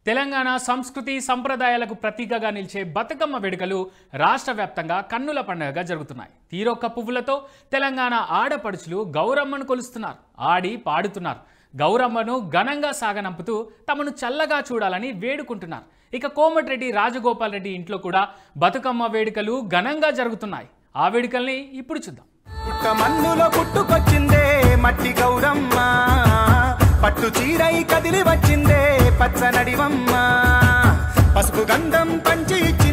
తెలంగాణ సంస్కృతి సంప్రదాయాలకు ప్రతీకగా నిలిచే బతుకమ్మ వేడుకలు రాష్ట్ర వ్యాప్తంగా కన్నుల పండుగగా జరుగుతున్నాయి. తీరొక్క పువ్వులతో తెలంగాణ ఆడపడుచులు గౌరమ్మను కొలుస్తున్నారు, ఆడి పాడుతున్నారు. గౌరమ్మను ఘనంగా సాగనంపుతూ తమను చల్లగా చూడాలని వేడుకుంటున్నారు. ఇక కోమటిరెడ్డి రాజగోపాల్ రెడ్డి ఇంట్లో కూడా బతుకమ్మ వేడుకలు ఘనంగా జరుగుతున్నాయి. ఆ వేడుకల్ని ఇప్పుడు చూద్దాం. పుట్టమన్నులో పుట్టుకొచ్చిందే మట్టి గౌరమ్మ, పట్టు చీరై కదిలి వచ్చిందే పచ్చనడివమ్మ, పసుపు గంధం పంచి ఇచ్చింది